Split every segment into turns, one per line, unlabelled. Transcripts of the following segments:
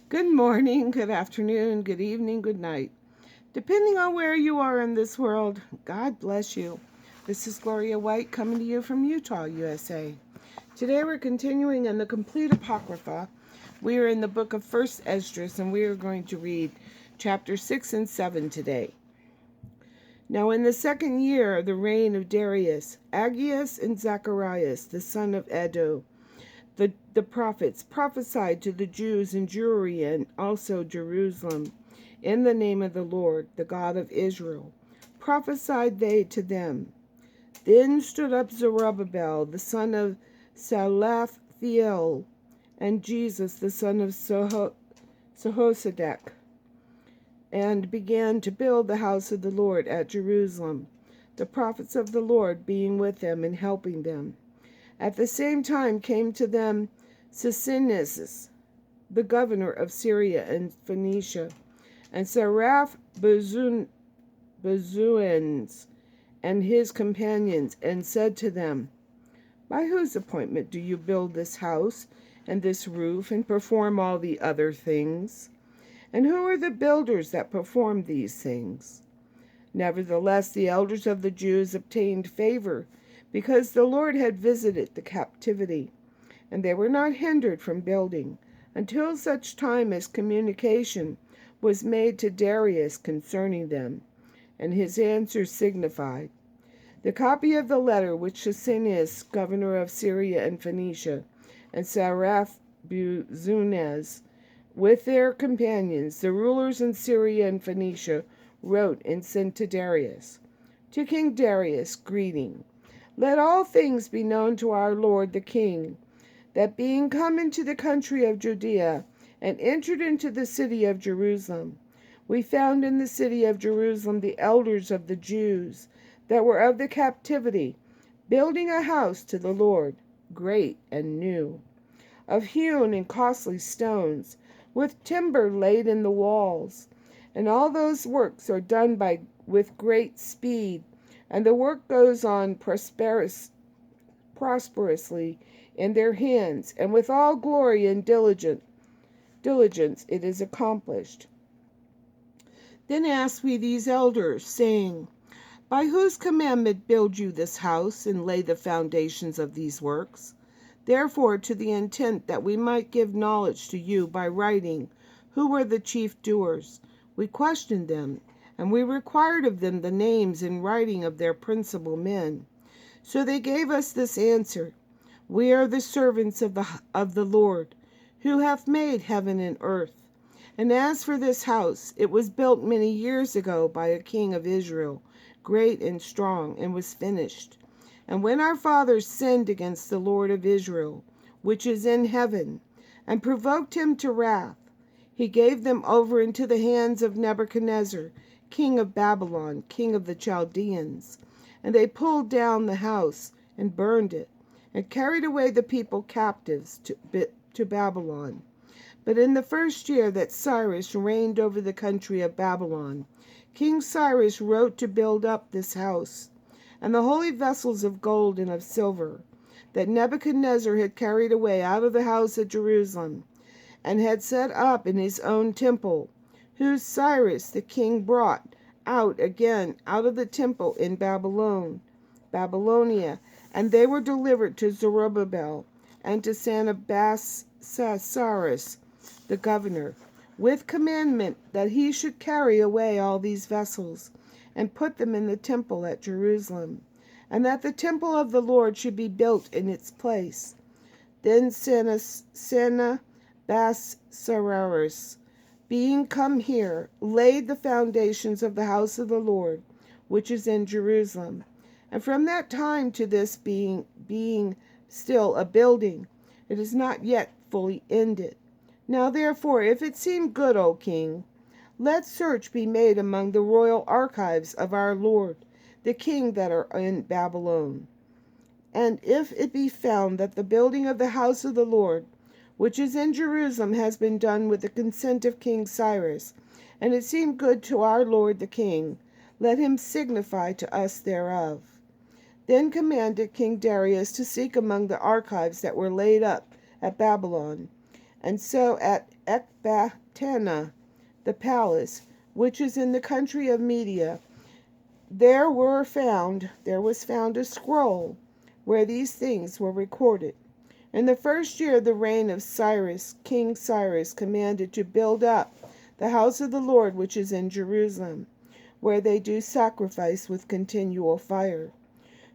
Good morning, good afternoon, good evening, good night. Depending on where you are in this world, God bless you. This is Gloria White coming to you from Utah, USA. Today we're continuing in the complete Apocrypha. We are in the book of 1st Esdras, and we are going to read chapter 6 and 7 today. Now in the second year of the reign of Darius, Aggeus and Zacharias, the son of Edo, the prophets prophesied to the Jews in Jewry and also Jerusalem, in the name of the Lord, the God of Israel. Prophesied they to them. Then stood up Zerubbabel, the son of Salathiel, and Jesus, the son of Jehozadak, and began to build the house of the Lord at Jerusalem, the prophets of the Lord being with them and helping them. At the same time came to them Sisinnius, the governor of Syria and Phoenicia, and Saraph Bezuans and his companions, and said to them, By whose appointment do you build this house and this roof, and perform all the other things? And who are the builders that perform these things? Nevertheless, the elders of the Jews obtained favor, because the Lord had visited the captivity, and they were not hindered from building, until such time as communication was made to Darius concerning them, and his answer signified. The copy of the letter which Sisinnius, governor of Syria and Phoenicia, and Saraphbuzunes, with their companions, the rulers in Syria and Phoenicia, wrote and sent to Darius. To King Darius, greeting. Let all things be known to our Lord the King, that being come into the country of Judea, and entered into the city of Jerusalem, we found in the city of Jerusalem the elders of the Jews that were of the captivity, building a house to the Lord, great and new, of hewn and costly stones, with timber laid in the walls. And all those works are done with great speed, and the work goes on prosperously in their hands, and with all glory and diligence it is accomplished. Then asked we these elders, saying, By whose commandment build you this house, and lay the foundations of these works? Therefore, to the intent that we might give knowledge to you by writing, who were the chief doers, we questioned them, and we required of them the names in writing of their principal men. So they gave us this answer: We are the servants of the Lord, who hath made heaven and earth. And as for this house, it was built many years ago by a king of Israel, great and strong, and was finished. And when our fathers sinned against the Lord of Israel, which is in heaven, and provoked him to wrath, he gave them over into the hands of Nebuchadnezzar, king of Babylon, king of the Chaldeans. And they pulled down the house and burned it, and carried away the people captives to Babylon. But in the first year that Cyrus reigned over the country of Babylon, King Cyrus wrote to build up this house, and the holy vessels of gold and of silver, that Nebuchadnezzar had carried away out of the house at Jerusalem, and had set up in his own temple, whose Cyrus the king brought out again out of the temple in Babylonia, and they were delivered to Zerubbabel and to Sasaris, the governor, with commandment that he should carry away all these vessels, and put them in the temple at Jerusalem, and that the temple of the Lord should be built in its place. Then Sennacherib, being come here, laid the foundations of the house of the Lord, which is in Jerusalem. And from that time to this being still a building, it is not yet fully ended. Now therefore, if it seem good, O king, let search be made among the royal archives of our Lord, the king that are in Babylon. And if it be found that the building of the house of the Lord, which is in Jerusalem, has been done with the consent of King Cyrus, and it seem good to our Lord the king, let him signify to us thereof. Then commanded King Darius to seek among the archives that were laid up at Babylon, And so at Ecbatana, the palace, which is in the country of Media, there was found a scroll where these things were recorded. In the first year of the reign of Cyrus, King Cyrus commanded to build up the house of the Lord which is in Jerusalem, where they do sacrifice with continual fire,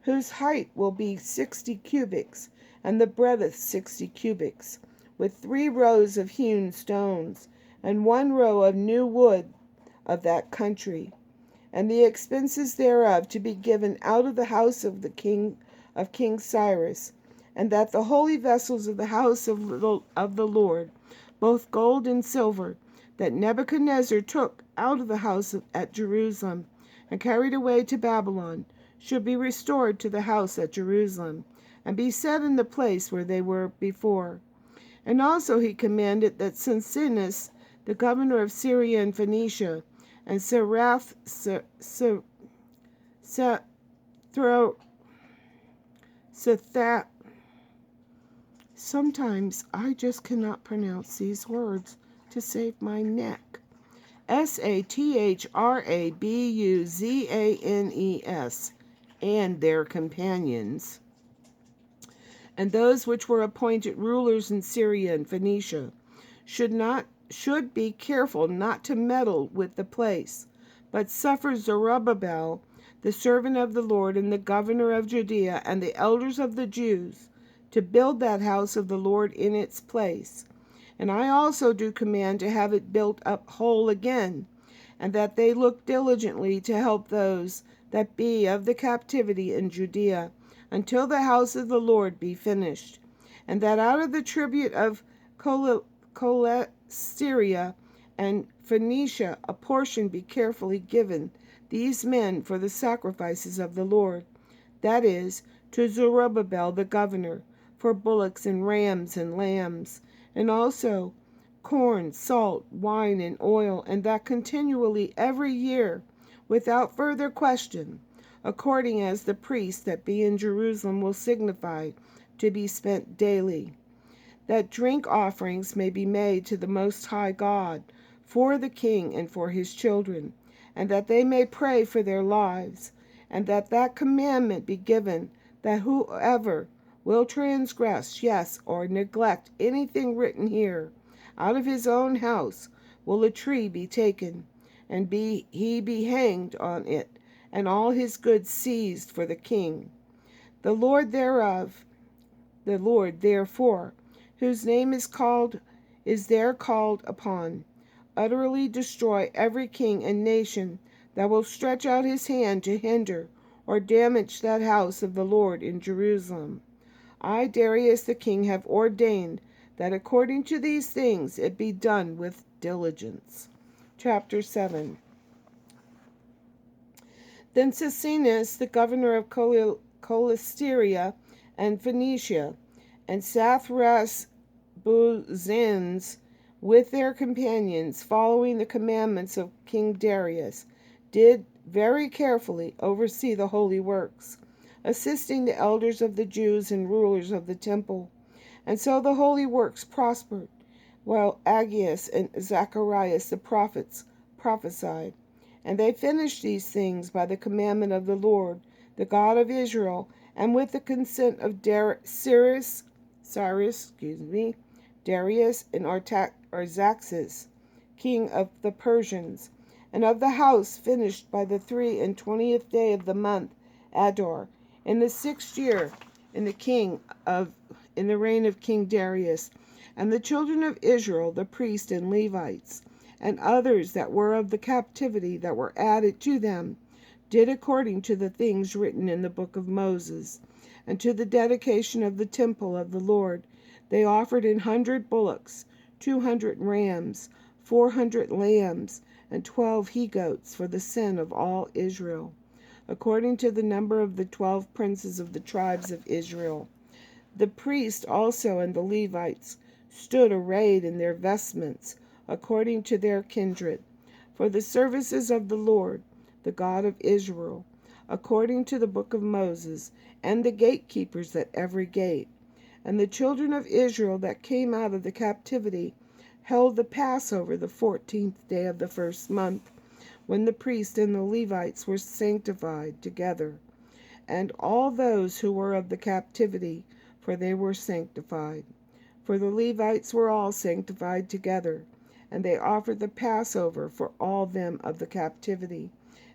whose height will be 60 cubits, and the breadth 60 cubits, with 3 rows of hewn stones, and 1 row of new wood of that country, and the expenses thereof to be given out of the house of King Cyrus, and that the holy vessels of the house of the Lord, both gold and silver, that Nebuchadnezzar took out of the house at Jerusalem, and carried away to Babylon, should be restored to the house at Jerusalem, and be set in the place where they were before. And also he commanded that Cincinus, the governor of Syria and Phoenicia, and sometimes I just cannot pronounce these words to save my neck. Satrabuzanes, and their companions, and those which were appointed rulers in Syria and Phoenicia, should be careful not to meddle with the place, but suffer Zerubbabel, the servant of the Lord, and the governor of Judea, and the elders of the Jews, to build that house of the Lord in its place. And I also do command to have it built up whole again, and that they look diligently to help those that be of the captivity in Judea, until the house of the Lord be finished, and that out of the tribute of Syria and Phoenicia a portion be carefully given these men for the sacrifices of the Lord, that is, to Zerubbabel the governor, for bullocks and rams and lambs, and also corn, salt, wine, and oil, and that continually every year, without further question, according as the priests that be in Jerusalem will signify, to be spent daily, that drink offerings may be made to the Most High God for the king and for his children, and that they may pray for their lives, and that commandment be given, that whoever will transgress, yes, or neglect anything written here, out of his own house will a tree be taken, and he be hanged on it, and all his goods seized for the king. The Lord therefore, whose name is there called upon, utterly destroy every king and nation that will stretch out his hand to hinder or damage that house of the Lord in Jerusalem. I, Darius the king, have ordained that according to these things it be done with diligence. Chapter 7. Then Cincinus, the governor of Cilicia and Phoenicia, and Satrabuzanes, with their companions, following the commandments of King Darius, did very carefully oversee the holy works, assisting the elders of the Jews and rulers of the temple. And so the holy works prospered, while Aggeus and Zacharias the prophets prophesied. And they finished these things by the commandment of the Lord, the God of Israel, and with the consent of Darius and Artaxerxes, king of the Persians, and of the house finished by the 23rd day of the month Adar, in the 6th year, in the reign of King Darius. And the children of Israel, the priests and Levites, and others that were of the captivity that were added to them, did according to the things written in the book of Moses. And to the dedication of the temple of the Lord, they offered 100 bullocks, 200 rams, 400 lambs, and 12 he-goats for the sin of all Israel, according to the number of the 12 princes of the tribes of Israel. The priests also and the Levites stood arrayed in their vestments, according to their kindred, for the services of the Lord, the God of Israel, according to the book of Moses, and the gatekeepers at every gate. And the children of Israel that came out of the captivity held the Passover the 14th day of the first month, when the priests and the Levites were sanctified together, and all those who were of the captivity, for they were sanctified. For the Levites were all sanctified together, and they offered the Passover for all them of the captivity,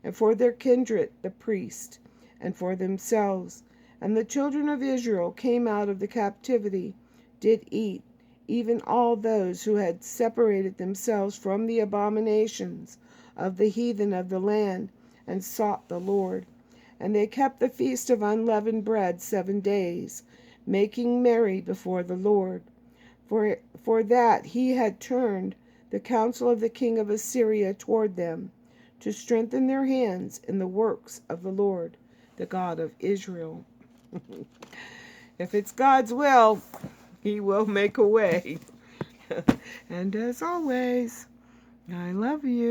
and for their kindred the priest, and for themselves. And the children of Israel came out of the captivity, did eat, even all those who had separated themselves from the abominations of the heathen of the land, and sought the Lord. And they kept the feast of unleavened bread 7 days, making merry before the Lord. For that he had turned the counsel of the king of Assyria toward them, to strengthen their hands in the works of the Lord, the God of Israel. If it's God's will, he will make a way. And as always, I love you.